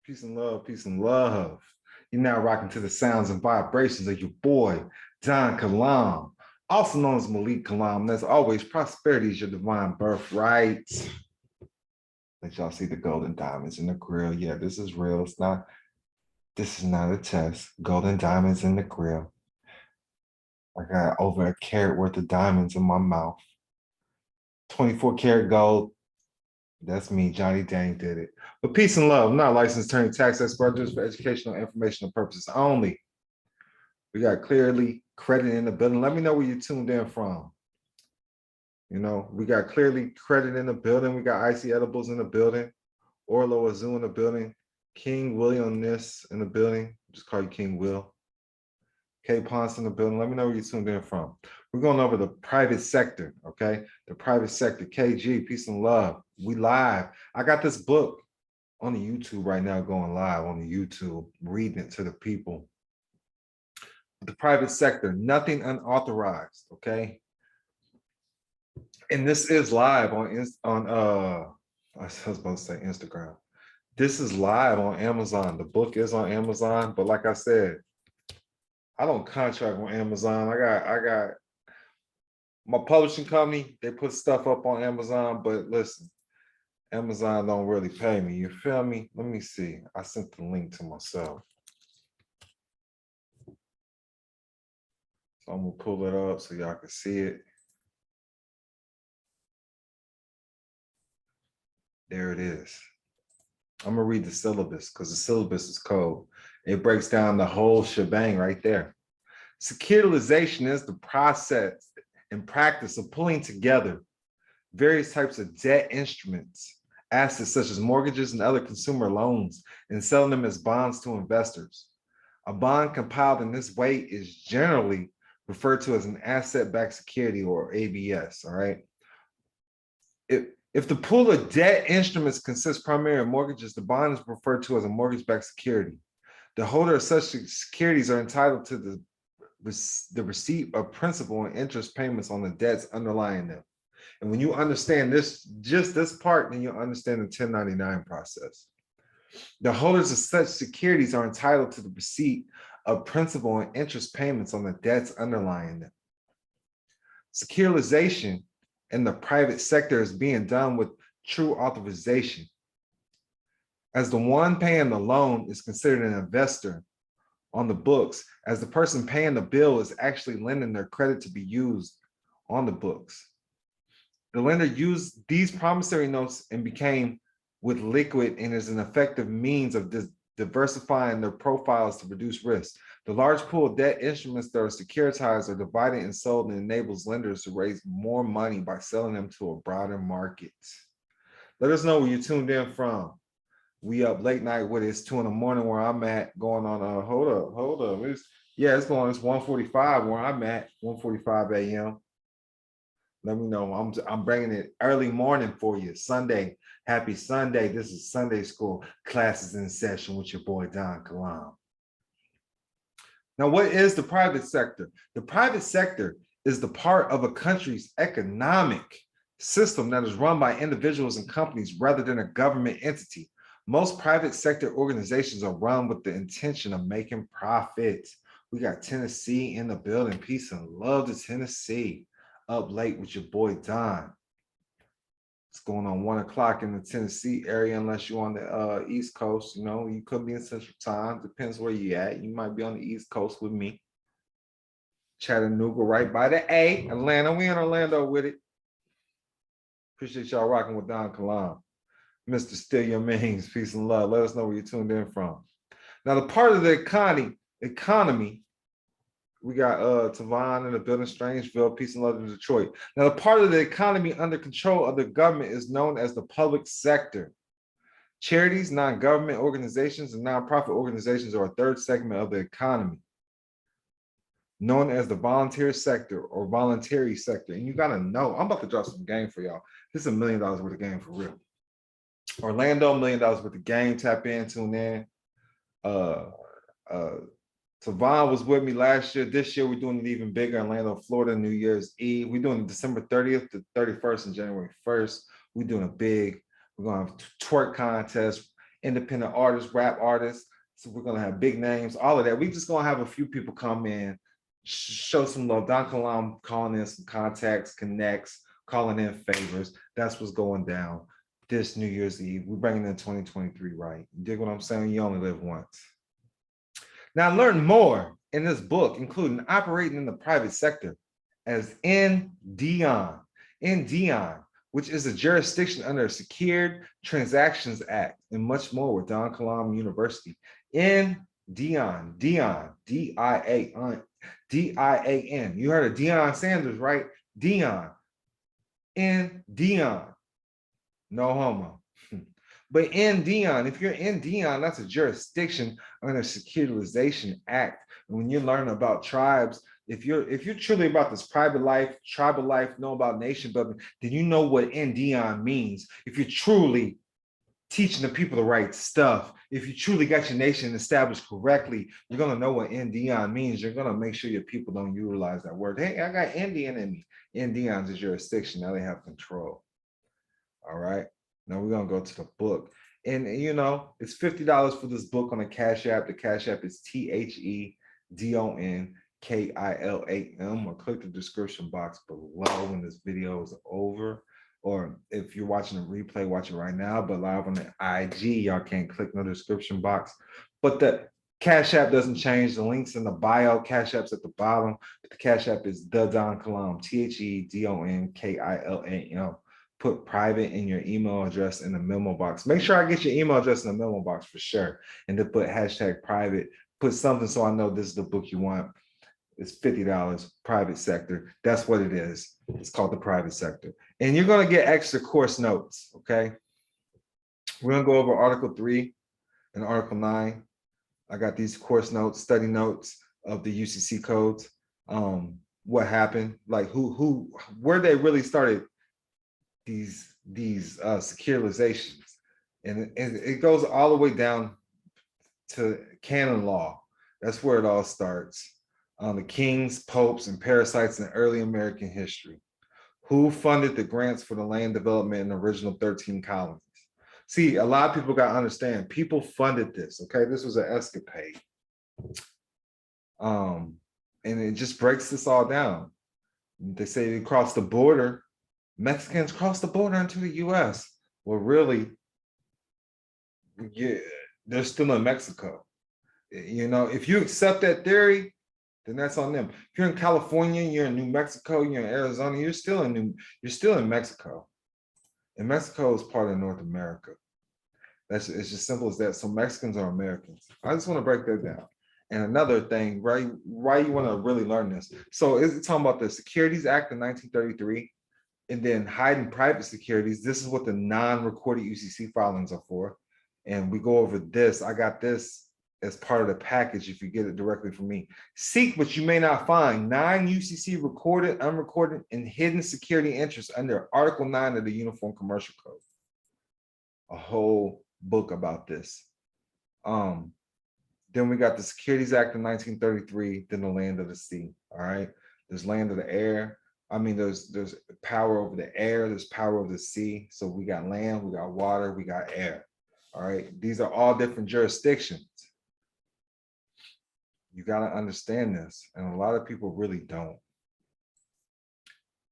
Peace and love, peace and love. You're now rocking to the sounds and vibrations of your boy, DONKILAM, also known as Malik Kalam. And as always, prosperity is your divine birthright. Let y'all see the golden diamonds in the grill. Yeah, this is real. This is not a test. Golden diamonds in the grill. I got over a carat worth of diamonds in my mouth. 24 karat gold. That's me, Johnny Dang did it. But peace and love. I'm not a licensed attorney, tax expert, just for educational and informational purposes only. We got clearly credit in the building. Let me know where you tuned in from. You know, we got clearly credit in the building. We got Icy Edibles in the building. Orlo Azul in the building. King William Nis in the building. Just call you King Will. K Ponce in the building. Let me know where you tuned in from. We're going over the private sector, okay? The private sector. KG, peace and love. We live. I got this book on the YouTube right now, going live on the YouTube, reading it to the people. The private sector, nothing unauthorized, okay? And this is live on I was supposed to say Instagram. This is live on Amazon. The book is on Amazon, but like I said, I don't contract on Amazon. I got my publishing company. They put stuff up on Amazon, but listen, Amazon don't really pay me. You feel me? Let me see. I sent the link to myself. So I'm gonna pull it up so y'all can see it. There it is. I'm gonna read the syllabus because the syllabus is cold. It breaks down the whole shebang right there. Securitization is the process and practice of pulling together various types of debt instruments, assets such as mortgages and other consumer loans, and selling them as bonds to investors. A bond compiled in this way is generally referred to as an asset-backed security, or ABS, all right? If the pool of debt instruments consists primarily of mortgages, the bond is referred to as a mortgage-backed security. The holder of such securities are entitled to the receipt of principal and interest payments on the debts underlying them. And when you understand this, just this part, then you'll understand the 1099 process. The holders of such securities are entitled to the receipt of principal and interest payments on the debts underlying them. Securitization in the private sector is being done with true authorization, as the one paying the loan is considered an investor on the books, as the person paying the bill is actually lending their credit to be used on the books. The lender used these promissory notes and became with liquid and is an effective means of diversifying their profiles to reduce risk. The large pool of debt instruments that are securitized are divided and sold and enables lenders to raise more money by selling them to a broader market. Let us know where you tuned in from. We up late night with it. It's 2 in the morning where I'm at, going on hold up. It's 1:45 where I'm at, 1:45 a.m. Let me know. I'm bringing it early morning for you. Sunday. Happy Sunday. This is Sunday school. Classes in session with your boy DONKILAM. Now, what is the private sector? The private sector is the part of a country's economic system that is run by individuals and companies rather than a government entity. Most private sector organizations are run with the intention of making profit. We got Tennessee in the building. Peace and love to Tennessee. Up late with your boy Don. It's going on 1 o'clock in the Tennessee area, unless you're on the East Coast. You know, you could be in Central Time. Depends where you at. You might be on the East Coast with me. Chattanooga, right by the A. Atlanta, we in Orlando with it. Appreciate y'all rocking with DONKILAM. Mr. Still Your Means, peace and love. Let us know where you tuned in from. Now, the part of the economy, we got Tavon in the building, Strangeville, peace and love in Detroit. Now, the part of the economy under control of the government is known as the public sector. Charities, non-government organizations, and nonprofit organizations are a third segment of the economy, known as the volunteer sector or voluntary sector. And you got to know, I'm about to drop some game for y'all. This is $1 million worth of game for real. Orlando, $1 million worth of game. Tap in, tune in. Tavon was with me last year. This year, we're doing it even bigger. Orlando, Florida, New Year's Eve. We're doing December 30th to 31st and January 1st. We're doing a big, we're going to have a twerk contest, independent artists, rap artists. So we're gonna have big names, all of that. We just gonna have a few people come in, show some love. DONKILAM calling in some contacts, connects, calling in favors. That's what's going down this New Year's Eve. We're bringing in 2023, right? You dig what I'm saying? You only live once. Now learn more in this book, including operating in the private sector as NDON, which is a jurisdiction under a Secured Transactions Act, and much more with DONKILAM University. NDON, D-I-A-N. You heard of Deion Sanders, right? Dion. NDON. No homo. But in Dion, if you're in Dion, that's a jurisdiction under Securitization Act. And when you learn about tribes, if you're truly about this private life, tribal life, know about nation building, then you know what in Dion means. If you're truly teaching the people the right stuff, if you truly got your nation established correctly, you're gonna know what in Dion means. You're gonna make sure your people don't utilize that word. Hey, I got Indian in me. In Dion's a jurisdiction. Now they have control. All right. Now we're gonna go to the book, and you know it's $50 for this book on the Cash App. The Cash App is TheDonKilam, or click the description box below when this video is over. Or if you're watching a replay, watch it right now. But live on the IG, y'all can't click no description box. But the Cash App doesn't change. The link's in the bio. Cash App's at the bottom. But the Cash App is TheDonKilam, TheDonKilam. Put private in your email address in the memo box. Make sure I get your email address in the memo box for sure. And to put hashtag private, put something so I know this is the book you want. It's $50, private sector. That's what it is. It's called the private sector. And you're gonna get extra course notes, okay? We're gonna go over Article 3 and Article 9. I got these course notes, study notes of the UCC codes. What happened, like where they really started these securitizations, and it goes all the way down to canon law. That's where it all starts. The kings, popes, and parasites in early American history. Who funded the grants for the land development in the original 13 colonies? See, a lot of people got to understand, people funded this, okay? This was an escapade. And it just breaks this all down. They say they crossed the border. Mexicans cross the border into the US. Well, really, yeah, they're still in Mexico. You know, if you accept that theory, then that's on them. If you're in California, you're in New Mexico, you're in Arizona, you're still in Mexico. And Mexico is part of North America. It's just simple as that. So Mexicans are Americans. I just want to break that down. And another thing, right? Why you want to really learn this? So it's talking about the Securities Act of 1933. And then hiding private securities. This is what the non-recorded UCC filings are for. And we go over this. I got this as part of the package if you get it directly from me. Seek what you may not find. 9 UCC recorded, unrecorded, and hidden security interests under Article 9 of the Uniform Commercial Code. A whole book about this. Then we got the Securities Act of 1933, then the land of the sea. All right. There's land of the air. I mean, there's power over the air, there's power over the sea. So we got land, we got water, we got air. All right. These are all different jurisdictions. You got to understand this. And a lot of people really don't.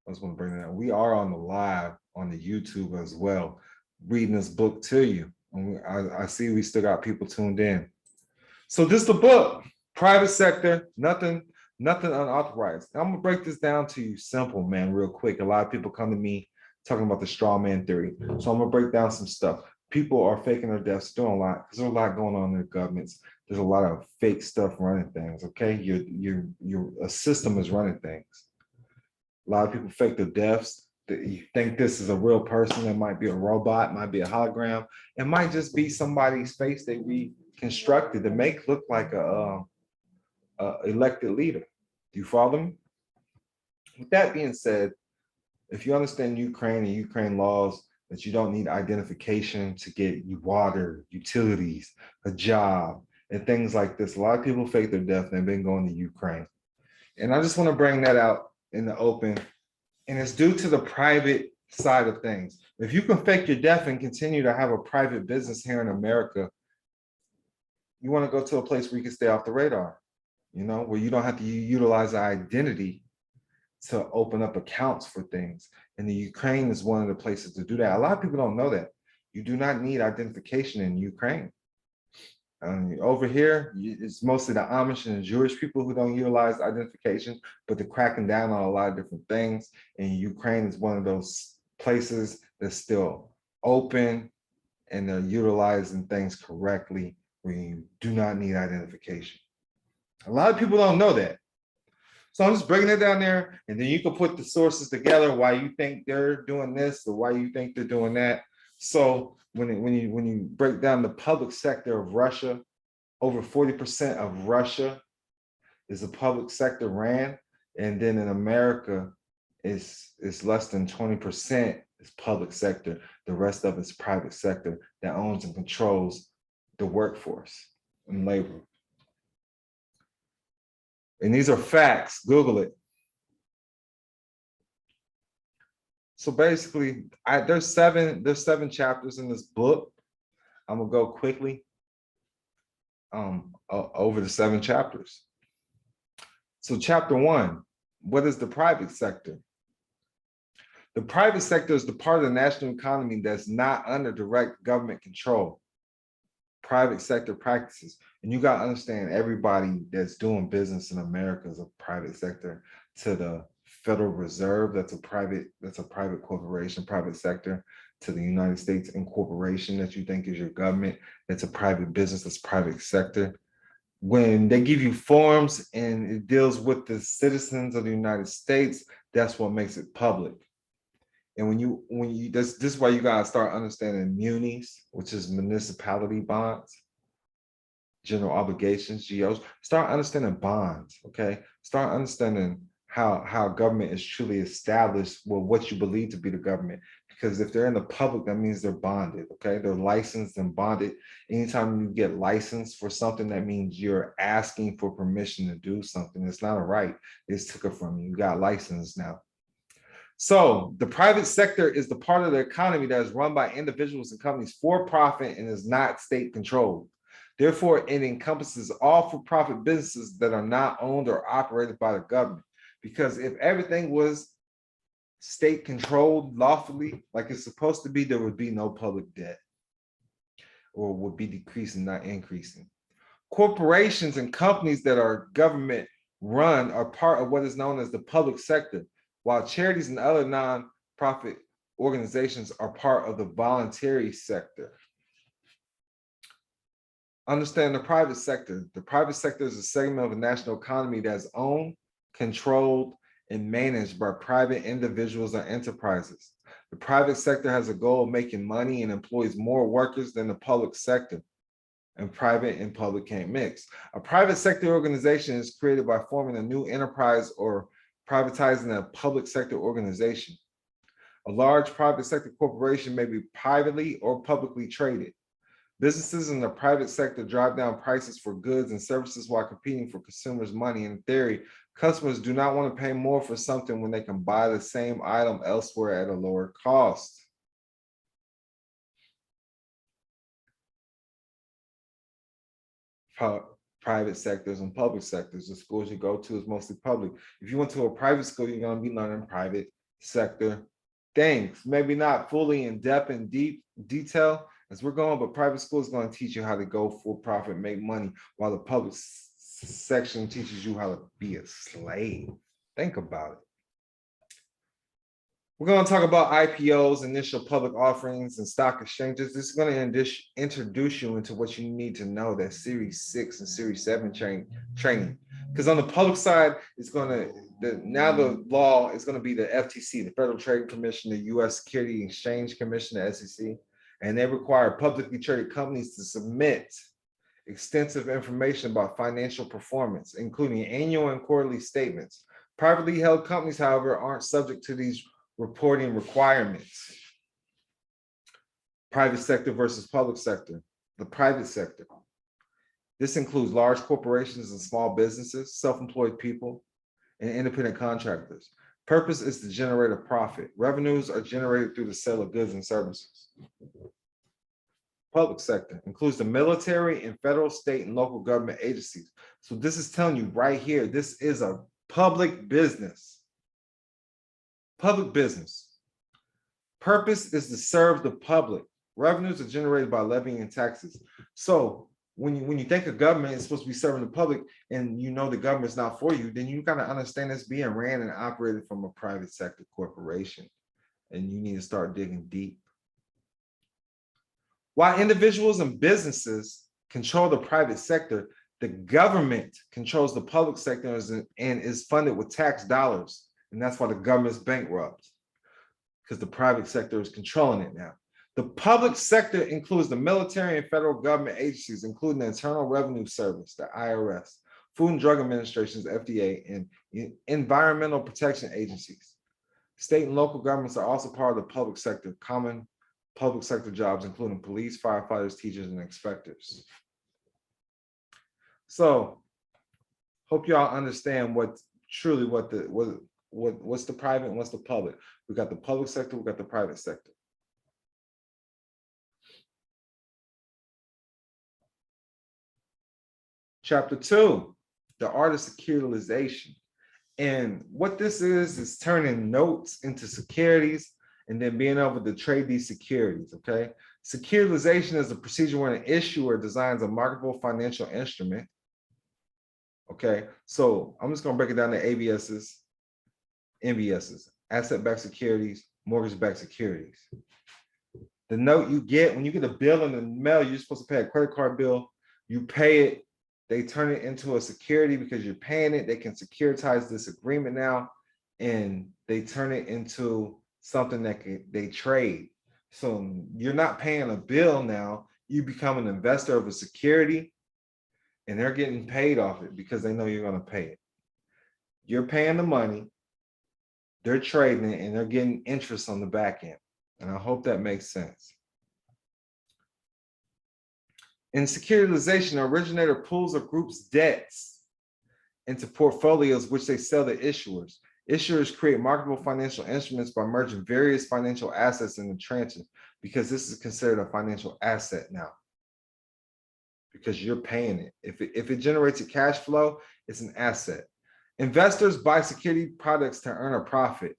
I just want to bring that up. We are on the live on the YouTube as well, reading this book to you. And I see we still got people tuned in. So this is the book, private sector, nothing unauthorized. I'm gonna break this down to you simple, man, real quick. A lot of people come to me talking about the straw man theory. So I'm gonna break down some stuff. People are faking their deaths, doing a lot, because there's a lot going on in their governments. There's a lot of fake stuff running things, okay? A system is running things. A lot of people fake their deaths. You think this is a real person. It might be a robot, might be a hologram. It might just be somebody's face they reconstructed to make look like a elected leader. Do you follow me? With that being said, if you understand Ukraine and Ukraine laws, that you don't need identification to get you water, utilities, a job, and things like this. A lot of people fake their death and they've been going to Ukraine. And I just want to bring that out in the open. And it's due to the private side of things. If you can fake your death and continue to have a private business here in America, you want to go to a place where you can stay off the radar, where you don't have to utilize an identity to open up accounts for things. And the Ukraine is one of the places to do that. A lot of people don't know that. You do not need identification in Ukraine. Over here, it's mostly the Amish and the Jewish people who don't utilize identification, but they're cracking down on a lot of different things. And Ukraine is one of those places that's still open and they're utilizing things correctly where you do not need identification. A lot of people don't know that. So I'm just breaking it down there, and then you can put the sources together why you think they're doing this or why you think they're doing that. So when you break down the public sector of Russia, over 40% of Russia is a public sector ran, and then in America, it's less than 20% is public sector. The rest of it's private sector that owns and controls the workforce and labor. And these are facts. Google it. So basically, there's seven chapters in this book. I'm gonna go quickly over the 7 chapters. So chapter 1, what is the private sector? The private sector is the part of the national economy that's not under direct government control. Private sector practices, and you got to understand everybody that's doing business in America is a private sector. To the Federal Reserve, that's a private corporation, private sector. To the United States incorporation that you think is your government, that's a private business, that's private sector. When they give you forms and it deals with the citizens of the United States, that's what makes it public. And when you this is why you gotta start understanding munis, which is municipality bonds, general obligations, GOs. Start understanding bonds, okay? Start understanding how government is truly established, well, what you believe to be the government. Because if they're in the public, that means they're bonded, okay? They're licensed and bonded. Anytime you get licensed for something, that means you're asking for permission to do something. It's not a right. They just took it from you. You got licensed now. So the private sector is the part of the economy that is run by individuals and companies for profit and is not state controlled. Therefore, it encompasses all for-profit businesses that are not owned or operated by the government. Because if everything was state controlled lawfully, like it's supposed to be, there would be no public debt, or would be decreasing, not increasing. Corporations and companies that are government run are part of what is known as the public sector, while charities and other non-profit organizations are part of the voluntary sector. Understand the private sector. The private sector is a segment of the national economy that's owned, controlled, and managed by private individuals or enterprises. The private sector has a goal of making money and employs more workers than the public sector, and private and public can't mix. A private sector organization is created by forming a new enterprise or privatizing a public sector organization. A large private sector corporation may be privately or publicly traded. Businesses in the private sector drive down prices for goods and services while competing for consumers' money. In theory, customers do not want to pay more for something when they can buy the same item elsewhere at a lower cost. Private sectors and public sectors. The schools you go to is mostly public. If you went to a private school, you're going to be learning private sector things. Maybe not fully in depth and deep detail as we're going, but private school is going to teach you how to go for profit, make money, while the public section teaches you how to be a slave. Think about it. We're going to talk about IPOs, initial public offerings, and stock exchanges. This is going to introduce you into what you need to know, that Series 6 and Series 7 training. Because on the public side, it's going to, now the law is going to be the FTC, the Federal Trade Commission, the U.S. Securities and Exchange Commission, the SEC, and they require publicly traded companies to submit extensive information about financial performance, including annual and quarterly statements. Privately held companies, however, aren't subject to these reporting requirements. Private sector versus public sector. The private sector. This includes large corporations and small businesses, self-employed people, and independent contractors. Purpose is to generate a profit. Revenues are generated through the sale of goods and services. Public sector includes the military and federal, state, and local government agencies. So this is telling you right here, this is a public business. Public business. Purpose is to serve the public. Revenues are generated by levying and taxes. So when you think of government, it's supposed to be serving the public, and you know the government's not for you, then you gotta understand it's being ran and operated from a private sector corporation. And you need to start digging deep. While individuals and businesses control the private sector, the government controls the public sector and is funded with tax dollars. And that's why the government's bankrupt, because the private sector is controlling it now. The public sector includes the military and federal government agencies, including the Internal Revenue Service, the IRS, Food and Drug Administration's FDA, and environmental protection agencies. State and local governments are also part of the public sector, common public sector jobs, including police, firefighters, teachers, and inspectors. So, hope y'all understand what's the private and what's the public. We got the public sector, we got the private sector. Chapter 2, the art of securitization. And what this is turning notes into securities and then being able to trade these securities, okay? Securitization is a procedure where an issuer designs a marketable financial instrument, okay? So I'm just gonna break it down to ABSs, MBSs, asset-backed securities, mortgage-backed securities. The note you get, when you get a bill in the mail, you're supposed to pay a credit card bill, you pay it, they turn it into a security because you're paying it. They can securitize this agreement now, and they turn it into something that they trade. So you're not paying a bill now. You become an investor of a security, and they're getting paid off it because they know you're going to pay it. You're paying the money, they're trading it, and they're getting interest on the back end. And I hope that makes sense. In securitization, the originator pools or groups debts into portfolios which they sell to issuers. Issuers create marketable financial instruments by merging various financial assets into tranches, because this is considered a financial asset now, because you're paying it. If it generates a cash flow, it's an asset. Investors buy security products to earn a profit.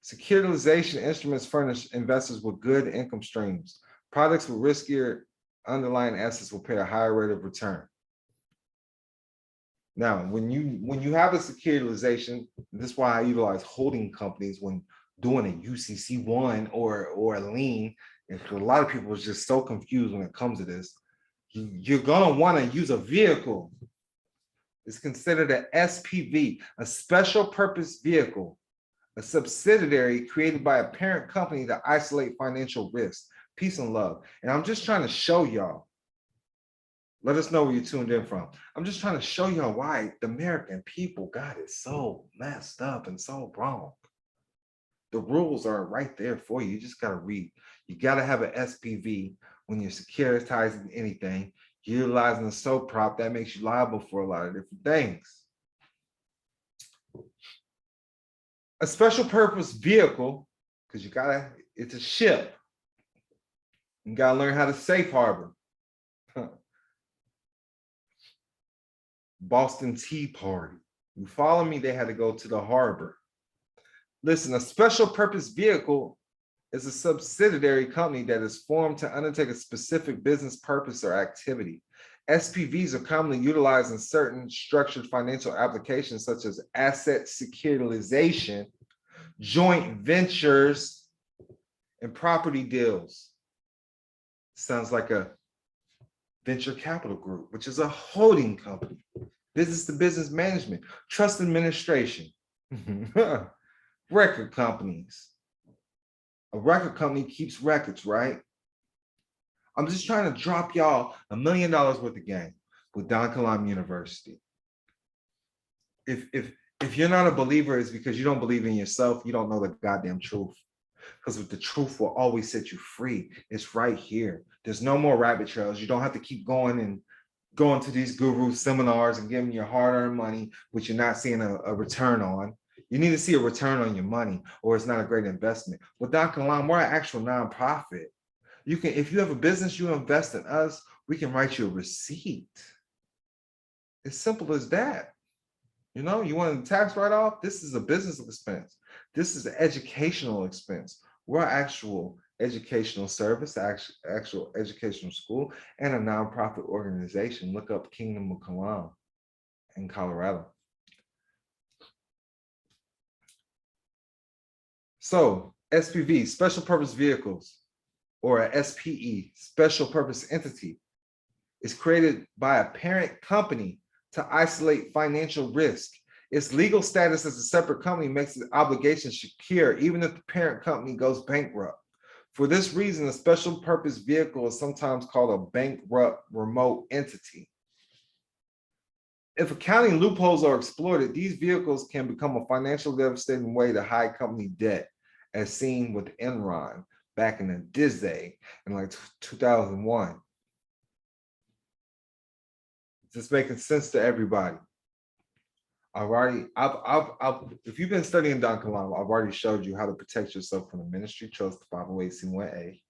Securitization instruments furnish investors with good income streams. Products with riskier underlying assets will pay a higher rate of return. Now, when you have a securitization, this is why I utilize holding companies when doing a UCC1 or a lien. And a lot of people are just so confused when it comes to this. You're gonna want to use a vehicle. It's considered an SPV, a special purpose vehicle, a subsidiary created by a parent company to isolate financial risk. Peace and love. And I'm just trying to show y'all. Let us know where you're tuned in from. I'm just trying to show y'all why the American people got it so messed up and so wrong. The rules are right there for you. You just got to read. You got to have an SPV when you're securitizing anything. Utilizing a SOAP prop, that makes you liable for a lot of different things. A special purpose vehicle, because it's a ship. You got to learn how to safe harbor. Boston Tea Party. You follow me? They had to go to the harbor. Listen, a special purpose vehicle is a subsidiary company that is formed to undertake a specific business purpose or activity. SPVs are commonly utilized in certain structured financial applications such as asset securitization, joint ventures, and property deals. Sounds like a venture capital group, which is a holding company. Business to business management, trust administration, record companies. A record company keeps records, right? I'm just trying to drop y'all $1 million worth of game with DONKILAM University. If you're not a believer, it's because you don't believe in yourself. You don't know the goddamn truth. Because the truth will always set you free. It's right here. There's no more rabbit trails. You don't have to keep going to these guru seminars and giving your hard-earned money, which you're not seeing a return on. You need to see a return on your money, or it's not a great investment. With DONKILAM, we're an actual nonprofit. You can, if you have a business, you invest in us, we can write you a receipt. It's simple as that. You know, you want a tax write-off? This is a business expense. This is an educational expense. We're an actual educational service, actual educational school, and a nonprofit organization. Look up Kingdom of Kilam in Colorado. So SPV, special purpose vehicles, or a SPE, special purpose entity, is created by a parent company to isolate financial risk. Its legal status as a separate company makes its obligations secure, even if the parent company goes bankrupt. For this reason, a special purpose vehicle is sometimes called a bankrupt remote entity. If accounting loopholes are exploited, these vehicles can become a financially devastating way to hide company debt, as seen with Enron back in the day in like 2001. Just making sense to everybody. If you've been studying DONKILAM, I've already showed you how to protect yourself from the ministry trust 508c1a.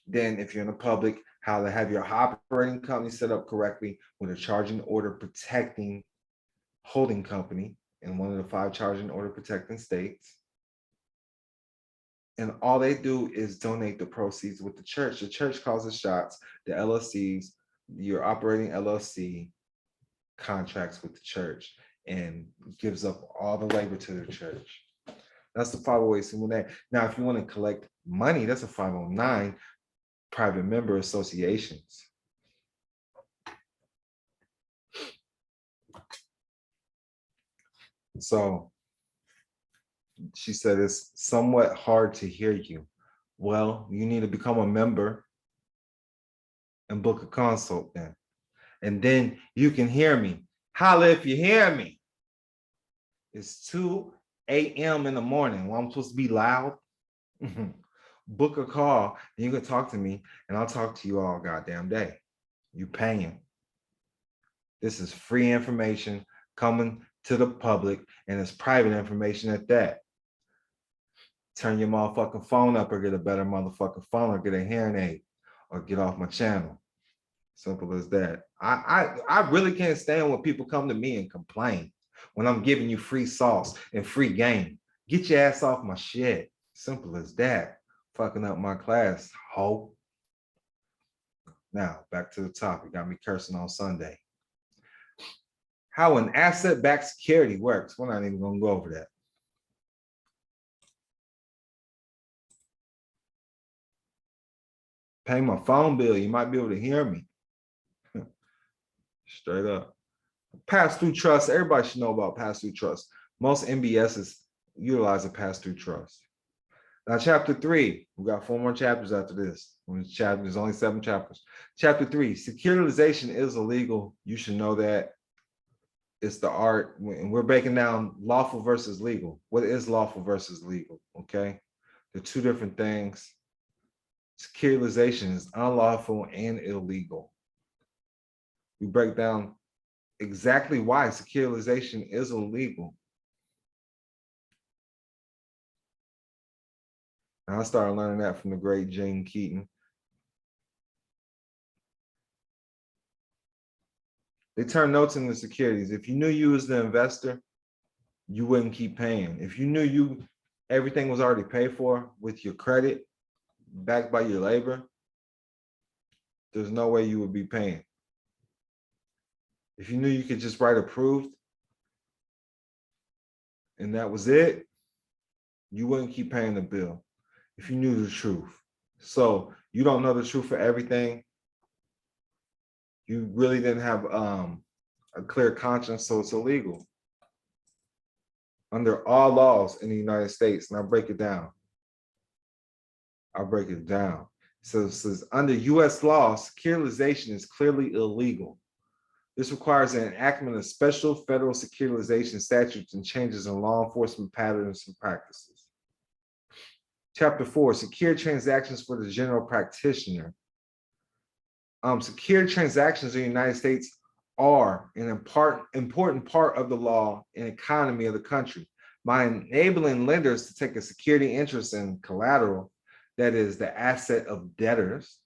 Then if you're in the public, how to have your operating company set up correctly with a charging order protecting holding company in one of the 5 charging order protecting states. And all they do is donate the proceeds with the church. The church calls the shots, the LLCs, your operating LLC contracts with the church and gives up all the labor to the church. That's the 508c1a. Now, if you want to collect money, that's a 509, private member associations. So she said it's somewhat hard to hear you. Well, you need to become a member and book a consult then. And then you can hear me. Holla if you hear me. It's 2 a.m. in the morning. Well, I'm supposed to be loud. Book a call and you can talk to me and I'll talk to you all goddamn day. You paying. This is free information coming to the public and it's private information at that. Turn your motherfucking phone up or get a better motherfucking phone or get a hearing aid or get off my channel. Simple as that. I really can't stand when people come to me and complain when I'm giving you free sauce and free game. Get your ass off my shit. Simple as that. Fucking up my class, ho. Now, back to the topic. Got me cursing on Sunday. How an asset-backed security works. We're not even going to go over that. Pay my phone bill. You might be able to hear me. Straight up. Pass-through trust. Everybody should know about pass-through trust. Most MBSs utilize a pass-through trust. Now, chapter 3, we got 4 more chapters after this. There's only 7 chapters. Chapter 3, securitization is illegal. You should know that. It's the art, and we're breaking down lawful versus legal. What is lawful versus legal? Okay, they're 2 different things. Securitization is unlawful and illegal. We break down exactly why securitization is illegal. And I started learning that from the great Jane Keaton. They turn notes into securities. If you knew you was the investor, you wouldn't keep paying. If you knew everything was already paid for with your credit, backed by your labor, there's no way you would be paying. If you knew you could just write approved and that was it, you wouldn't keep paying the bill if you knew the truth. So you don't know the truth for everything. You really didn't have a clear conscience, so it's illegal. Under all laws in the United States, and I'll break it down. So it says, under US law, securitization is clearly illegal. This requires an enactment of special federal securitization statutes and changes in law enforcement patterns and practices. Chapter 4, secure transactions for the general practitioner. Secured transactions in the United States are an important part of the law and economy of the country by enabling lenders to take a security interest in collateral, that is the asset of debtors.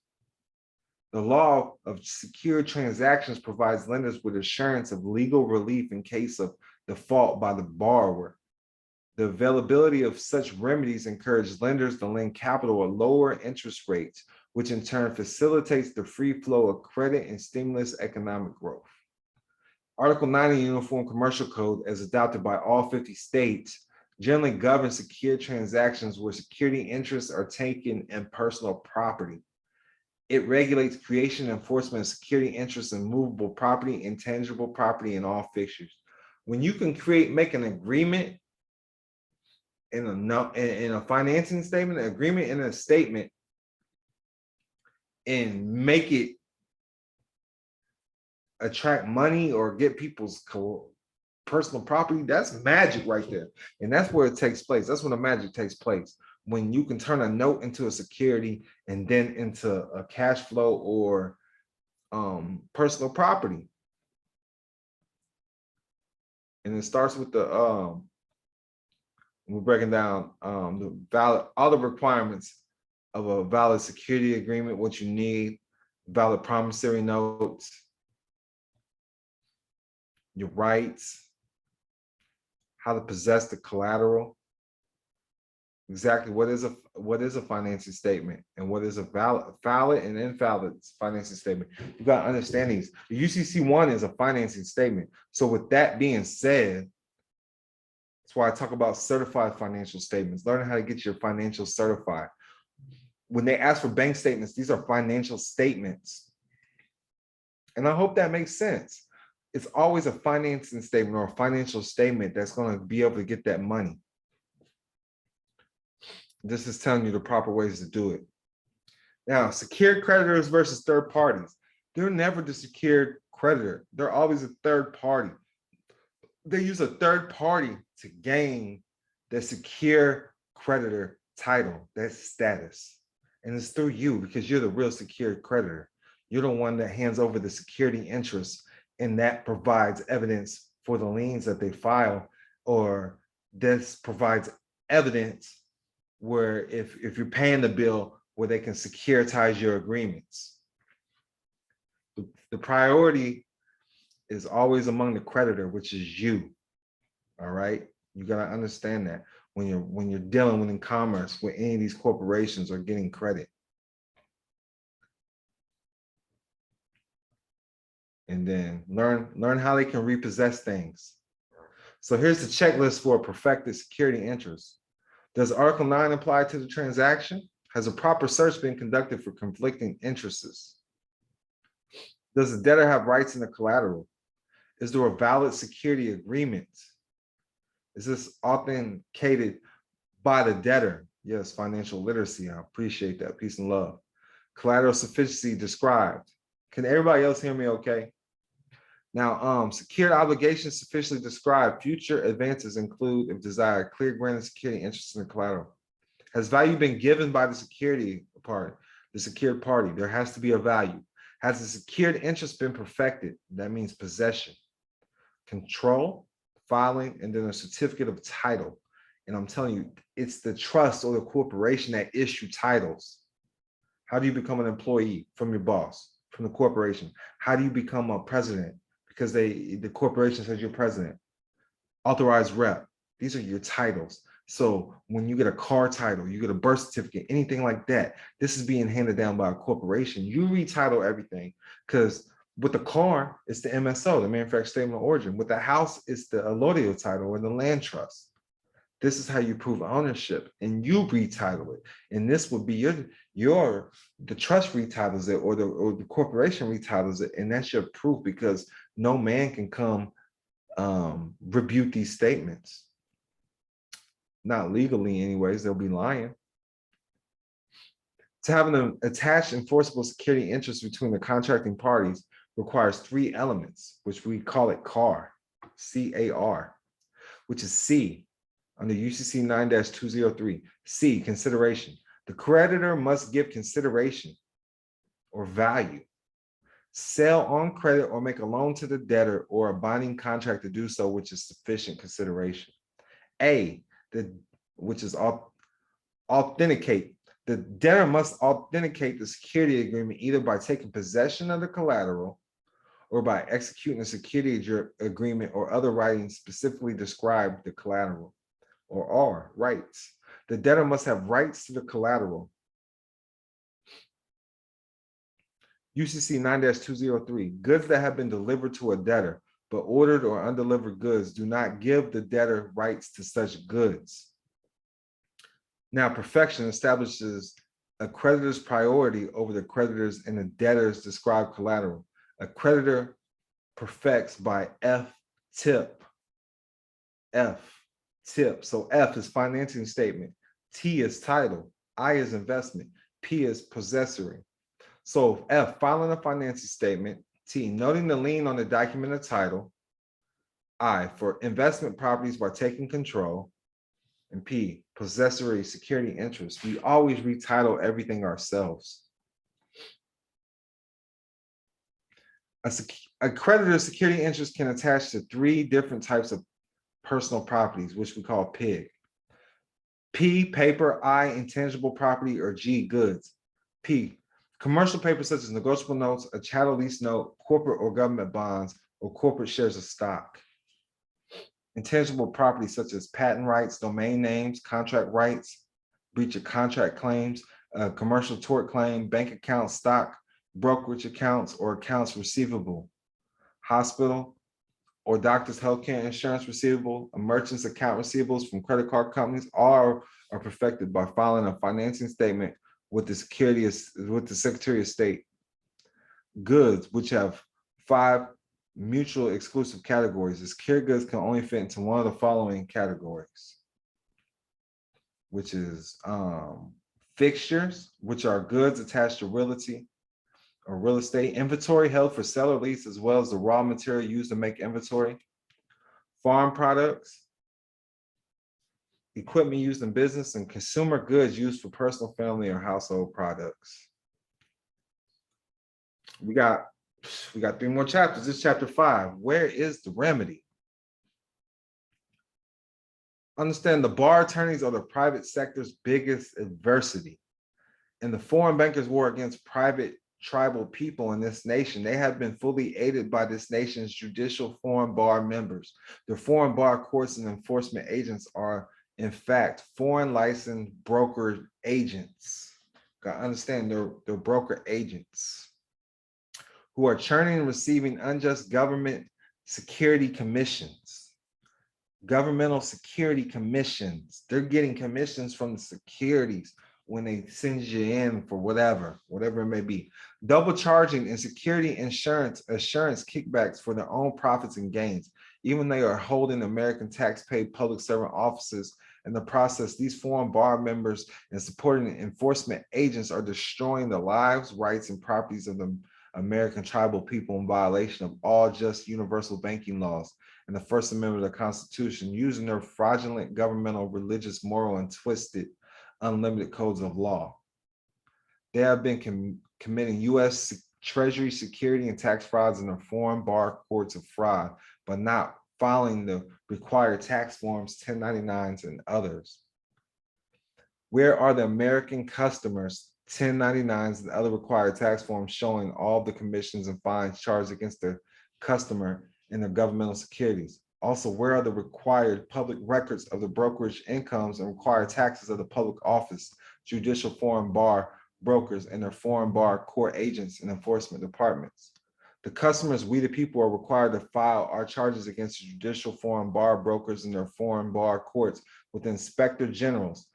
The law of secure transactions provides lenders with assurance of legal relief in case of default by the borrower. The availability of such remedies encourages lenders to lend capital at lower interest rates, which in turn facilitates the free flow of credit and stimulates economic growth. Article 9 of the Uniform Commercial Code, as adopted by all 50 states, generally governs secure transactions where security interests are taken in personal property. It regulates creation and enforcement of security interests in movable property, intangible property, and all fixtures. When you can make an agreement in a financing statement, an agreement in a statement, and make it attract money or get people's personal property, that's magic right there. And that's where it takes place. That's when the magic takes place. When you can turn a note into a security and then into a cash flow or personal property. And it starts with the we're breaking down all the requirements of a valid security agreement, what you need, valid promissory notes, your rights, how to possess the collateral, exactly what is a financing statement and what is a valid and invalid financing statement. You got to understand these. The UCC1 is a financing statement. So with that being said, that's why I talk about certified financial statements, learning how to get your financials certified. When they ask for bank statements, these are financial statements. And I hope that makes sense. It's always a financing statement or a financial statement that's going to be able to get that money. This is telling you the proper ways to do it. Now, secured creditors versus third parties. They're never the secured creditor. They're always a third party. They use a third party to gain the secure creditor title, that status. And it's through you because you're the real secured creditor. You're the one that hands over the security interest, and that provides evidence for the liens that they file, or this provides evidence where if you're paying the bill, where they can securitize your agreements. The priority is always among the creditor, which is you. All right, you got to understand that when you're dealing with in commerce with any of these corporations or getting credit. And then learn how they can repossess things. So here's the checklist for a perfected security interest. Does Article 9 apply to the transaction? Has a proper search been conducted for conflicting interests? Does the debtor have rights in the collateral? Is there a valid security agreement? Is this authenticated by the debtor? Yes, financial literacy. I appreciate that. Peace and love. Collateral sufficiency described. Can everybody else hear me okay? Now, secured obligations sufficiently described. Future advances include, if desired, clear granted security interest in the collateral. Has value been given by the security part, the secured party? There has to be a value. Has the secured interest been perfected? That means possession, control, filing, and then a certificate of title. And I'm telling you, it's the trust or the corporation that issue titles. How do you become an employee? From your boss, from the corporation. How do you become a president? Because the corporation says you're president. Authorized rep. These are your titles. So when you get a car title, you get a birth certificate, anything like that, this is being handed down by a corporation. You retitle everything, because with the car, it's the MSO, the manufacturer statement of origin. With the house, it's the allodial title or the land trust. This is how you prove ownership, and you retitle it. And this would be the trust retitles it, or the corporation retitles it, and that's your proof, because no man can come rebuke these statements. Not legally anyways, they'll be lying. To have an attached enforceable security interest between the contracting parties requires 3 elements, which we call it CAR, C-A-R, which is C, under UCC 9-203. C, consideration. The creditor must give consideration or value. sell on credit or make a loan to the debtor or a binding contract to do so, which is sufficient consideration. A, which is authenticate. The debtor must authenticate the security agreement either by taking possession of the collateral or by executing a security agreement or other writings specifically describe the collateral. Or R, rights. The debtor must have rights to the collateral. UCC 9-203, goods that have been delivered to a debtor, but ordered or undelivered goods do not give the debtor rights to such goods. Now, perfection establishes a creditor's priority over the creditors and the debtor's described collateral. A creditor perfects by F tip. F tip. So F is financing statement. T is title. I is investment. P is possessory. So F, filing a financing statement. T, noting the lien on the document of title. I, for investment properties by taking control. And P, possessory security interest. We always retitle everything ourselves. A creditor's security interest can attach to 3 different types of personal properties, which we call PIG. P, paper. I, intangible property. Or G, goods. P, commercial paper such as negotiable notes, a chattel lease note, corporate or government bonds, or corporate shares of stock. Intangible property such as patent rights, domain names, contract rights, breach of contract claims, commercial tort claim, bank accounts, stock, brokerage accounts, or accounts receivable. Hospital or doctor's healthcare insurance receivable, a merchant's account receivables from credit card companies, all are perfected by filing a financing statement with the Secretary of State. Goods, which have 5 mutual exclusive categories. The security goods can only fit into one of the following categories, which is fixtures, which are goods attached to realty or real estate, inventory held for sale or lease, as well as the raw material used to make inventory, farm products, equipment used in business, and consumer goods used for personal, family, or household products. We got 3 more chapters. This is chapter 5. Where is the remedy? Understand the bar attorneys are the private sector's biggest adversity. In the foreign bankers' war against private tribal people in this nation, they have been fully aided by this nation's judicial foreign bar members. The foreign bar courts and enforcement agents are, in fact, foreign licensed broker agents. Got to understand they're broker agents who are churning and receiving unjust government security commissions. Governmental security commissions. They're getting commissions from the securities when they send you in for whatever it may be. Double charging and security assurance kickbacks for their own profits and gains. Even they are holding American tax-paid public servant offices. In the process, these foreign bar members and supporting enforcement agents are destroying the lives, rights, and properties of the American tribal people in violation of all just universal banking laws and the First Amendment of the Constitution, using their fraudulent governmental, religious, moral, and twisted, unlimited codes of law. They have been committing U.S. Treasury security and tax frauds in the foreign bar courts of fraud, but not filing the required tax forms, 1099s, and others. Where are the American customers' 1099s and other required tax forms showing all the commissions and fines charged against the customer and their governmental securities? Also, where are the required public records of the brokerage incomes and required taxes of the public office, judicial foreign bar brokers, and their foreign bar court agents and enforcement departments? The customers, we the people, are required to file our charges against the judicial foreign bar brokers and their foreign bar courts with inspector generals,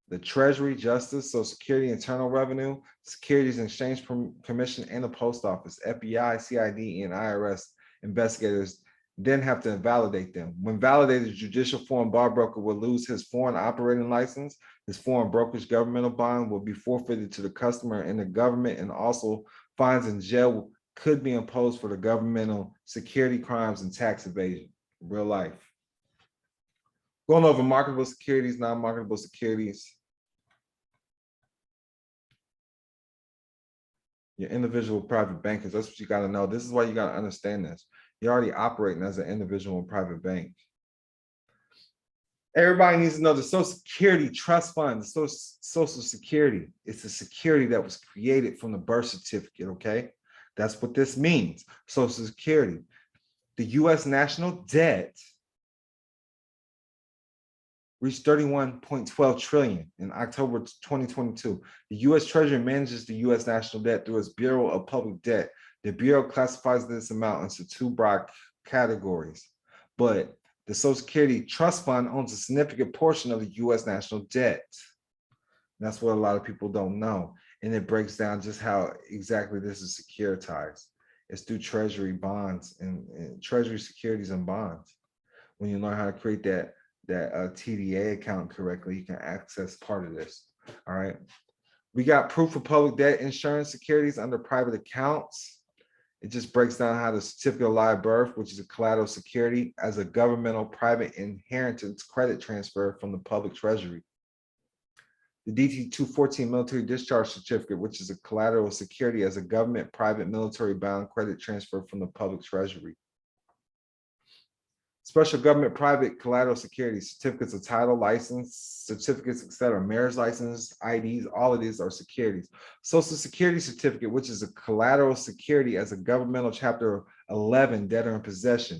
the Treasury, Justice, Social Security, Internal Revenue, Securities and Exchange Commission, and the Post Office. FBI, CID, and IRS investigators then have to validate them. When validated, the judicial foreign bar broker will lose his foreign operating license. His foreign brokerage governmental bond will be forfeited to the customer and the government, and also fines and jail could be imposed for the governmental security crimes and tax evasion. Real life. Going over marketable securities, non-marketable securities. Your individual private bankers. That's what you got to know. This is why you got to understand this. You're already operating as an individual private bank. Everybody needs to know the Social Security Trust Fund, the Social Security. It's a security that was created from the birth certificate, okay? That's what this means, Social Security. The U.S. national debt reached 31.12 trillion in October 2022. The U.S. Treasury manages the U.S. national debt through its Bureau of Public Debt. The Bureau classifies this amount into two broad categories, but the Social Security Trust Fund owns a significant portion of the U.S. national debt. That's what a lot of people don't know. And it breaks down just how exactly this is securitized. It's through Treasury bonds and Treasury securities and bonds. When you learn how to create that TDA account correctly, you can access part of this. All right. We got proof of public debt insurance securities under private accounts. It just breaks down how the certificate of live birth, which is a collateral security, as a governmental private inheritance credit transfer from the public treasury. The DT-214 military discharge certificate, which is a collateral security as a government private military bound credit transfer from the public treasury. Special government private collateral security, certificates of title, license, certificates, etc., marriage license, IDs, all of these are securities. Social Security certificate, which is a collateral security as a governmental chapter 11 debtor in possession,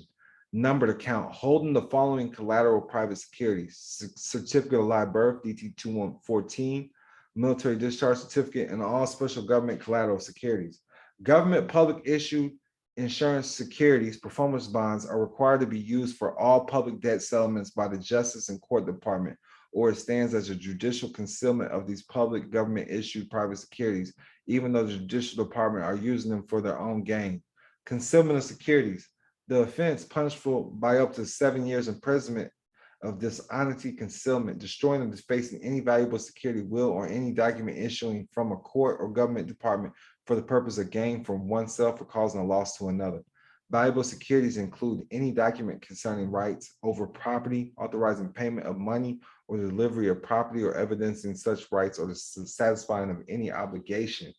numbered account holding the following collateral private securities: certificate of live birth, DT-214, military discharge certificate, and all special government collateral securities. Government public issued insurance securities, performance bonds, are required to be used for all public debt settlements by the Justice and Court Department, or it stands as a judicial concealment of these public government issued private securities, even though the judicial department are using them for their own gain. Concealment of securities, the offense punishable by up to 7 years imprisonment of dishonesty, concealment, destroying or defacing any valuable security, will, or any document issuing from a court or government department for the purpose of gain from oneself or causing a loss to another. Valuable securities include any document concerning rights over property, authorizing payment of money or the delivery of property, or evidencing such rights or the satisfying of any obligation.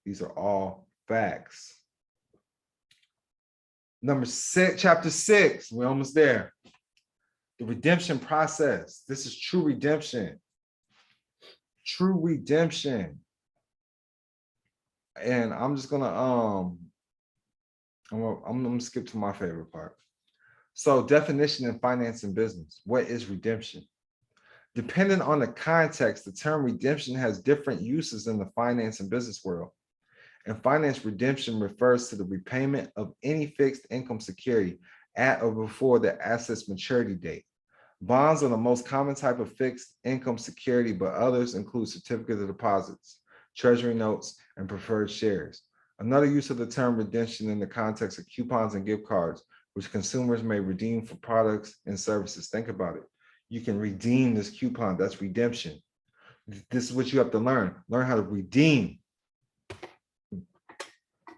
These are all facts. Number 6, chapter 6, we're almost there. The redemption process. This is true redemption. True redemption. And I'm just gonna I'm gonna skip to my favorite part. So, definition in finance and business. What is redemption? Depending on the context, the term redemption has different uses in the finance and business world. In finance, redemption refers to the repayment of any fixed income security at or before the asset's maturity date. Bonds are the most common type of fixed income security, but others include certificates of deposits, treasury notes, and preferred shares. Another use of the term redemption in the context of coupons and gift cards, which consumers may redeem for products and services. Think about it. You can redeem this coupon. That's redemption. This is what you have to learn. Learn how to redeem.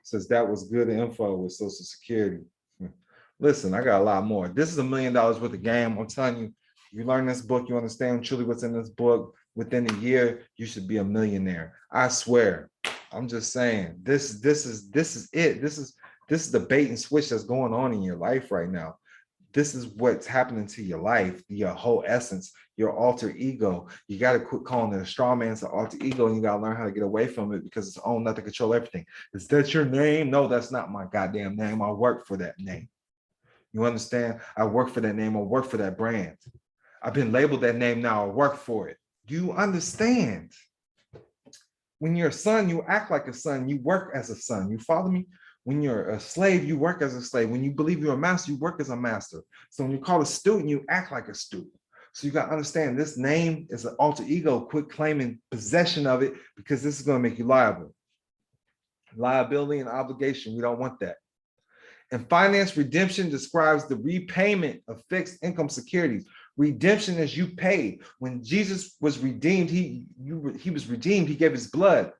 Says that was good info with Social Security. Listen, I got a lot more. This is $1 million worth of game. I'm telling you, you learn this book, you understand truly what's in this book. Within a year, you should be a millionaire. I swear. I'm just saying. This is it. This is the bait and switch that's going on in your life right now. This is what's happening to your life, your whole essence, your alter ego. You got to quit calling it a straw man. It's an alter ego, and you got to learn how to get away from it, because it's own nothing, control everything. Is that your name? No, that's not my goddamn name. I work for that name. You understand? I work for that name. I work for that brand. I've been labeled that name now. I work for it. Do you understand? When you're a son, you act like a son. You work as a son. You follow me? When you're a slave, you work as a slave. When you believe you're a master, you work as a master. So when you call a student, you act like a student. So you got to understand, this name is an alter ego. Quit claiming possession of it, because this is going to make you liable. Liability and obligation, we don't want that. And finance, redemption describes the repayment of fixed income securities. Redemption is you paid. When Jesus was redeemed, he was redeemed. He gave his blood.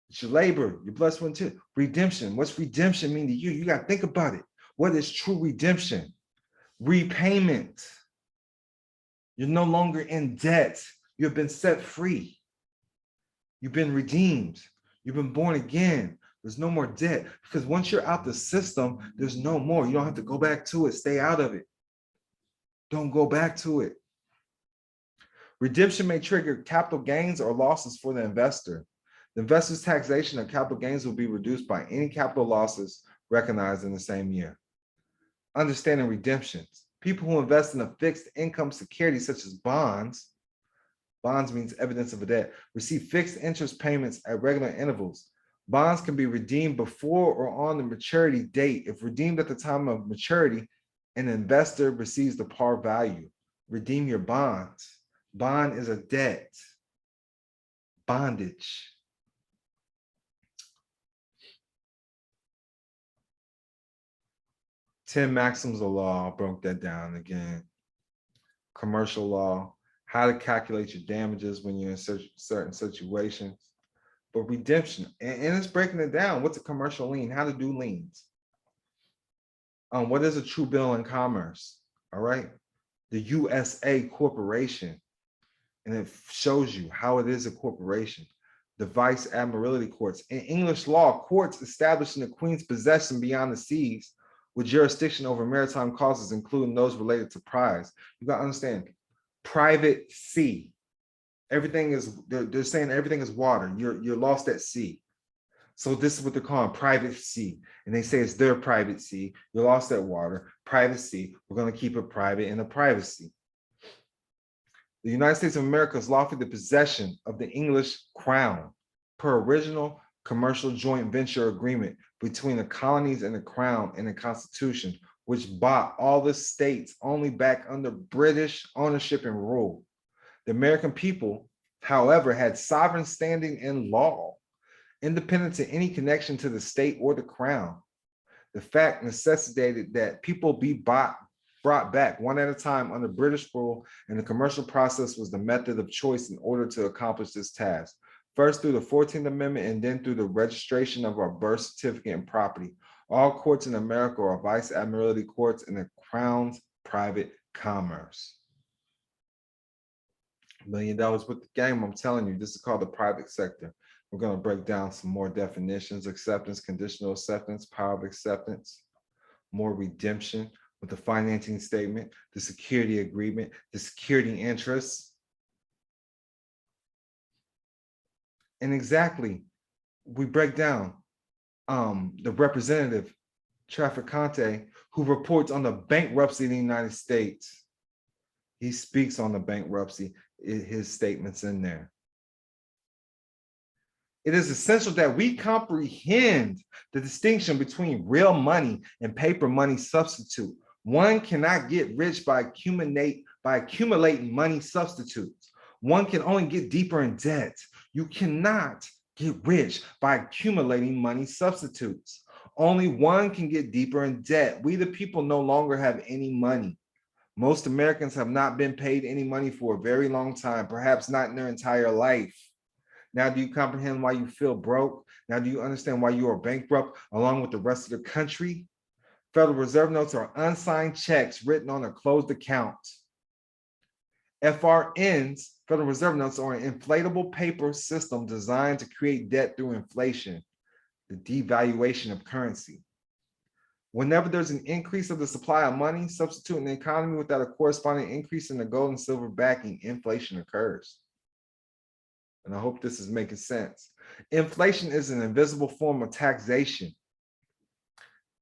It's your labor, your blood, sweat, and tears. Redemption. What's redemption mean to you? You got to think about it. What is true redemption? Repayment. You're no longer in debt. You've been set free. You've been redeemed. You've been born again. There's no more debt because once you're out the system, there's no more. You don't have to go back to it. Stay out of it. Don't go back to it. Redemption may trigger capital gains or losses for the investor. The investor's taxation of capital gains will be reduced by any capital losses recognized in the same year. Understanding redemptions. People who invest in a fixed income security such as bonds means evidence of a debt, receive fixed interest payments at regular intervals. Bonds can be redeemed before or on the maturity date. If redeemed at the time of maturity, an investor receives the par value. Redeem your bonds. Bond is a debt. Bondage. Ten maxims of law. I broke that down again. Commercial law, how to calculate your damages when you're in certain situations. But redemption, and it's breaking it down. What's a commercial lien? How to do liens. What is a true bill in commerce? All right. The USA corporation. And it shows you how it is a corporation. The vice admiralty courts. In English law, courts established in the Queen's possession beyond the seas with jurisdiction over maritime causes, including those related to prize. You got to understand, private sea. Everything is, they're saying everything is water. You're lost at sea. So this is what they're calling private sea. And they say it's their private sea. You're lost at water, private sea. We're going to keep it private in the privacy. The United States of America is lawfully the possession of the English crown per original commercial joint venture agreement between the colonies and the crown in the Constitution, which bought all the states only back under British ownership and rule. The American people, however, had sovereign standing in law, independent to any connection to the state or the crown. The fact necessitated that people be brought back one at a time under British rule, and the commercial process was the method of choice in order to accomplish this task. First through the 14th Amendment and then through the registration of our birth certificate and property. All courts in America are vice admiralty courts in the Crown's private commerce. $1 million worth of game, I'm telling you, this is called the private sector. We're going to break down some more definitions: acceptance, conditional acceptance, power of acceptance, more redemption with the financing statement, the security agreement, the security interests. And exactly, we break down the representative, Trafficante, who reports on the bankruptcy of the United States. He speaks on the bankruptcy, his statements in there. It is essential that we comprehend the distinction between real money and paper money substitute. One cannot get rich by accumulating money substitutes. One can only get deeper in debt. You cannot get rich by accumulating money substitutes. Only one can get deeper in debt. We, the people, no longer have any money. Most Americans have not been paid any money for a very long time, perhaps not in their entire life. Now, do you comprehend why you feel broke? Now, do you understand why you are bankrupt along with the rest of the country? Federal Reserve notes are unsigned checks written on a closed account. FRNs, Federal Reserve notes, are an inflatable paper system designed to create debt through inflation, the devaluation of currency. Whenever there's an increase of the supply of money, substituting the economy without a corresponding increase in the gold and silver backing, inflation occurs. And I hope this is making sense. Inflation is an invisible form of taxation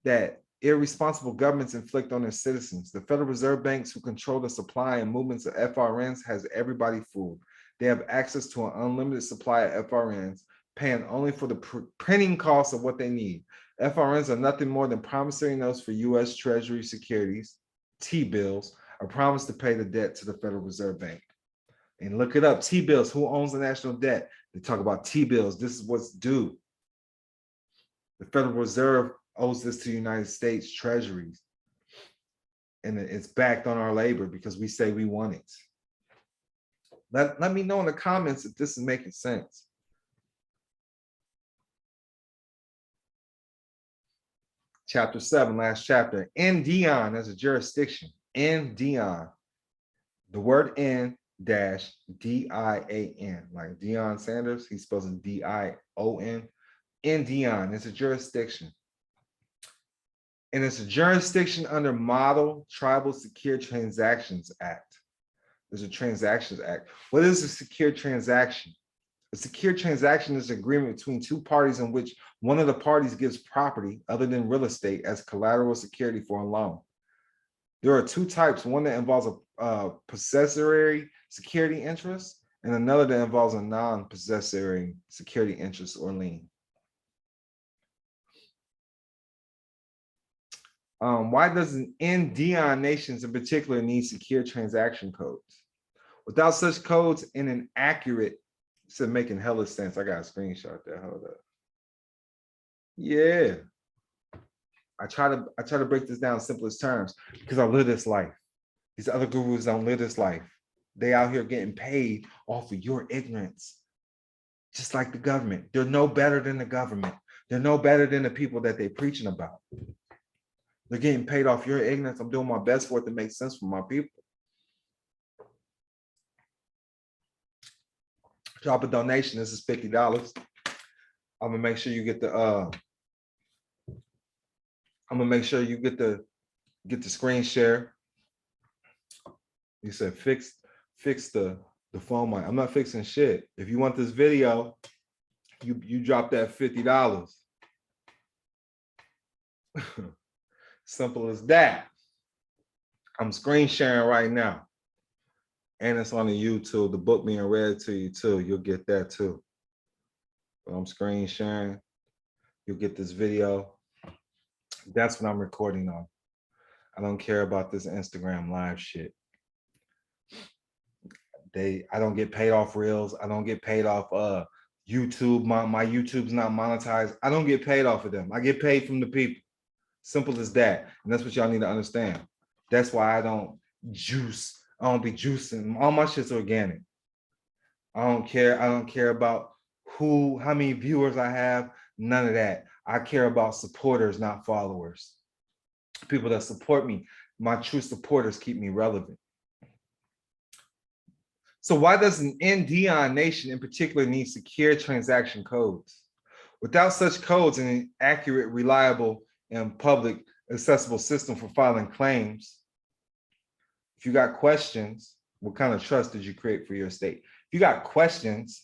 that irresponsible governments inflict on their citizens. The Federal Reserve banks, who control the supply and movements of FRNs, has everybody fooled. They have access to an unlimited supply of FRNs, paying only for the printing costs of what they need. FRNs are nothing more than promissory notes for U.S. Treasury securities, T-bills, a promise to pay the debt to the Federal Reserve Bank. And look it up, T-bills, who owns the national debt? They talk about T-bills, this is what's due. The Federal Reserve owes this to the United States treasuries. And it's backed on our labor because we say we want it. Let me know in the comments if this is making sense. Chapter 7, last chapter. In Dion as a jurisdiction. In Dion. The word in DIAN, like Deion Sanders. He spells it DION. Dion, it's a jurisdiction. And it's a jurisdiction under Model Tribal Secure Transactions Act. There's a Transactions Act. What is a secure transaction? A secure transaction is an agreement between two parties in which one of the parties gives property other than real estate as collateral security for a loan. There are two types, one that involves a possessory security interest and another that involves a non-possessory security interest or lien. Why doesn't Dion nations in particular need secure transaction codes? Without such codes and an accurate, it's making hella sense. I got a screenshot there. Hold up. Yeah. I try to break this down in simplest terms because I live this life. These other gurus don't live this life. They out here getting paid off of your ignorance. Just like the government. They're no better than the government. They're no better than the people that they're preaching about. They're getting paid off your ignorance. I'm doing my best for it to make sense for my people. Drop a donation. This is $50. I'm gonna make sure you get the screen share. You said fix the phone mic. I'm not fixing shit. If you want this video, you drop that $50. Simple as that. I'm screen sharing right now. And it's on the YouTube, the book being read to you too. You'll get that too. But I'm screen sharing. You'll get this video. That's what I'm recording on. I don't care about this Instagram live shit. I don't get paid off Reels. I don't get paid off YouTube. My YouTube's not monetized. I don't get paid off of them. I get paid from the people. Simple as that. And that's what y'all need to understand. That's why I don't juice. I don't be juicing. All my shit's organic. I don't care about how many viewers I have. None of that. I care about supporters, not followers. People that support me. My true supporters keep me relevant. So why does an Dion nation in particular need secure transaction codes? Without such codes and an accurate, reliable, and public accessible system for filing claims, if you got questions, what kind of trust did you create for your estate? If you got questions,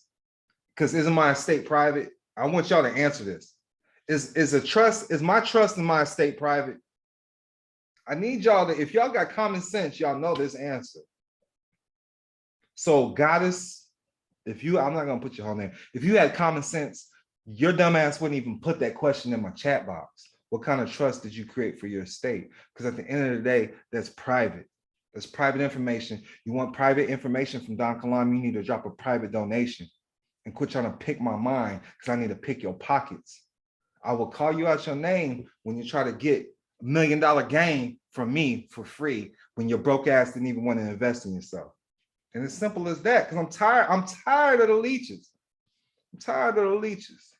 because isn't my estate private? I want y'all to answer this. Is my trust in my estate private? I need y'all to, if y'all got common sense, y'all know this answer. So Goddess, I'm not gonna put your whole name. If you had common sense, your dumb ass wouldn't even put that question in my chat box. What kind of trust did you create for your estate? Because at the end of the day, that's private. That's private information. You want private information from DONKILAM, you need to drop a private donation and quit trying to pick my mind because I need to pick your pockets. I will call you out your name when you try to get $1 million gain from me for free when your broke ass didn't even want to invest in yourself. And it's simple as that, because I'm tired of the leeches. I'm tired of the leeches.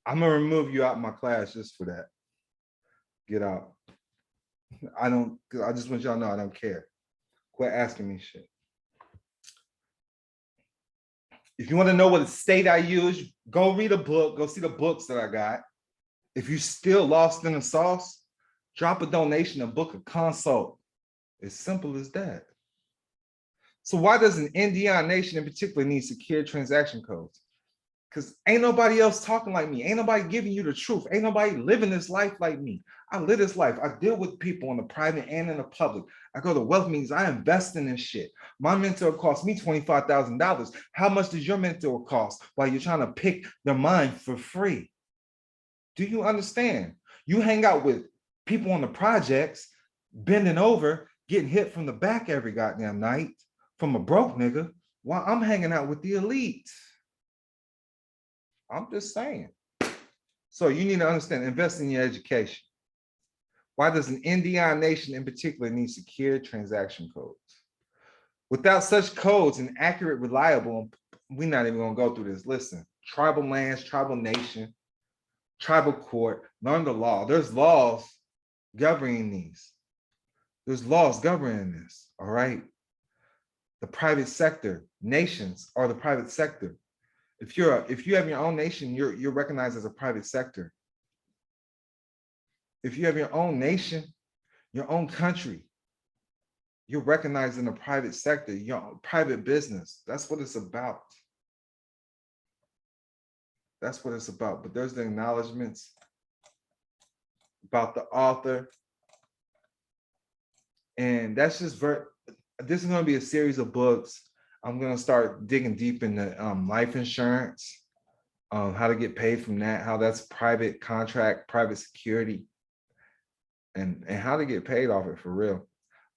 I'm gonna remove you out of my class just for that. Get out. I just want y'all to know I don't care. Quit asking me shit. If you want to know what state I use, go read a book, go see the books that I got. If you're still lost in the sauce, drop a donation and book a consult. As simple as that. So why does an Dion nation in particular need secure transaction codes? Because ain't nobody else talking like me. Ain't nobody giving you the truth. Ain't nobody living this life like me. I live this life. I deal with people in the private and in the public. I go to wealth meetings. I invest in this shit. My mentor cost me $25,000. How much does your mentor cost while you're trying to pick their mind for free? Do you understand? You hang out with people on the projects, bending over, getting hit from the back every goddamn night from a broke nigga, while I'm hanging out with the elite. I'm just saying. So you need to understand, invest in your education. Why does an Dion nation in particular need secure transaction codes? Without such codes and accurate, reliable, we're not even gonna go through this. Listen, tribal lands, tribal nation, tribal court, learn the law. There's laws governing these. There's laws governing this, all right? The private sector, nations are the private sector. If you have your own nation, you're recognized as a private sector. If you have your own nation, your own country, you're recognized in the private sector, your private business. That's what it's about. That's what it's about. But there's the acknowledgments about the author. And that's just this is going to be a series of books. I'm going to start digging deep into life insurance, how to get paid from that, how that's private contract, private security, and how to get paid off it for real.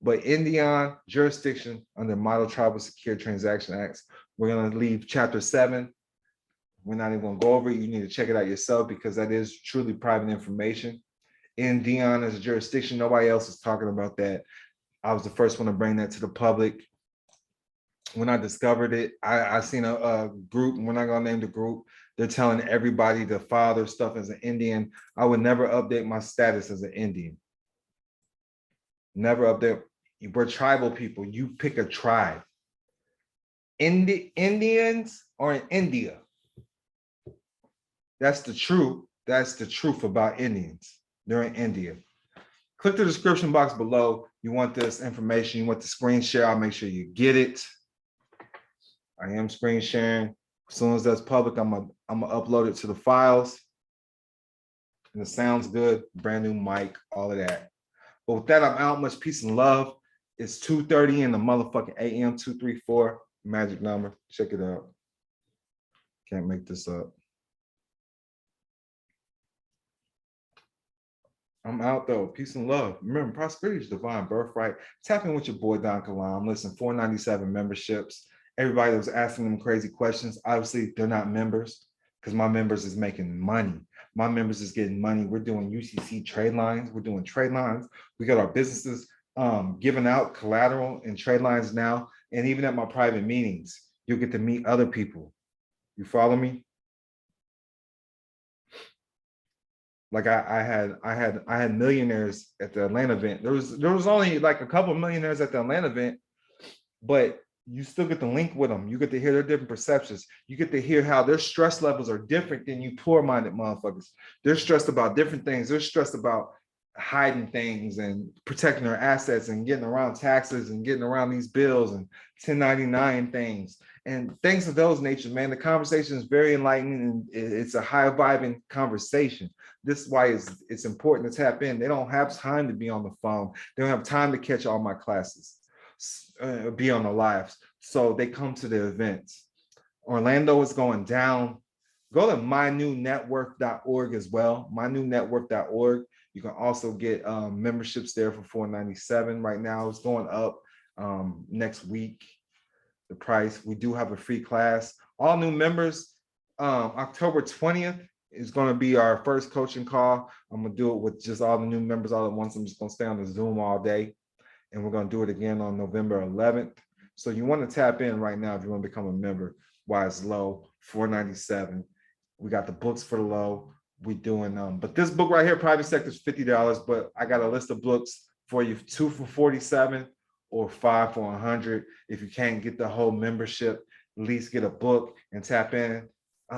But Indian jurisdiction under Model Tribal Secure Transaction Acts, we're going to leave chapter 7. We're not even going to go over it. You need to check it out yourself because that is truly private information. Indian as a jurisdiction, nobody else is talking about that. I was the first one to bring that to the public. When I discovered it, I seen a group, we're not going to name the group. They're telling everybody to file their stuff as an Indian. I would never update my status as an Indian. Never update. We're tribal people. You pick a tribe. Indians are in India. That's the truth. That's the truth about Indians. They're in India. Click the description box below. You want this information, you want the screen share, I'll make sure you get it. I am screen sharing. As soon as that's public, I'm gonna upload it to the files. And it sounds good, brand new mic, all of that. But with that, I'm out. Much peace and love. It's 2:30 in the motherfucking AM, 234, magic number. Check it out. Can't make this up. I'm out though. Peace and love. Remember, prosperity is divine birthright. Tap in with your boy DONKILAM. Listen, 497 memberships. Everybody that was asking them crazy questions, obviously they're not members because my members is making money. My members is getting money. We're doing UCC trade lines. We're doing trade lines. We got our businesses giving out collateral and trade lines now. And even at my private meetings, you'll get to meet other people. You follow me? Like I had millionaires at the Atlanta event. There was only like a couple of millionaires at the Atlanta event, but you still get to link with them. You get to hear their different perceptions. You get to hear how their stress levels are different than you poor-minded motherfuckers. They're stressed about different things. They're stressed about hiding things and protecting their assets and getting around taxes and getting around these bills and 1099 things and things of those nature, man. The conversation is very enlightening and it's a high vibing conversation. This is why it's important to tap in. They don't have time to be on the phone. They don't have time to catch all my classes, be on the lives. So they come to the events. Orlando is going down. Go to mynewnetwork.org as well, mynewnetwork.org. You can also get memberships there for $497 right now. It's going up next week, the price. We do have a free class. All new members, October 20th is going to be our first coaching call. I'm going to do it with just all the new members all at once. I'm just going to stay on the Zoom all day. And we're going to do it again on November 11th. So you want to tap in right now if you want to become a member. Why it's low, $497. We got the books for the low. We doing but this book right here, private sector, is $50. But I got a list of books for you, 2 for $47 or 5 for $100. If you can't get the whole membership, at least get a book and tap in.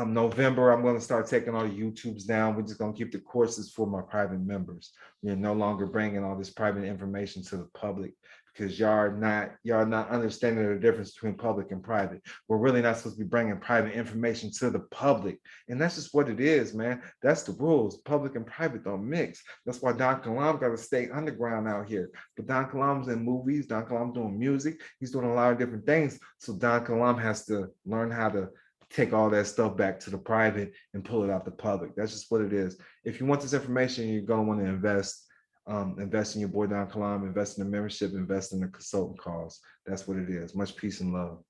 November, I'm going to start taking all the YouTubes down. We're just going to keep the courses for my private members. We're no longer bringing all this private information to the public because y'all are not understanding the difference between public and private. We're really not supposed to be bringing private information to the public. And that's just what it is, man. That's the rules. Public and private don't mix. That's why DONKILAM got to stay underground out here. But DONKILAM's in movies. DONKILAM's doing music. He's doing a lot of different things. So DONKILAM has to learn how to take all that stuff back to the private and pull it out the public. That's just what it is. If you want this information, you're going to want to invest in your boy DONKILAM, invest in the membership, invest in the consultant calls. That's what it is. Much peace and love.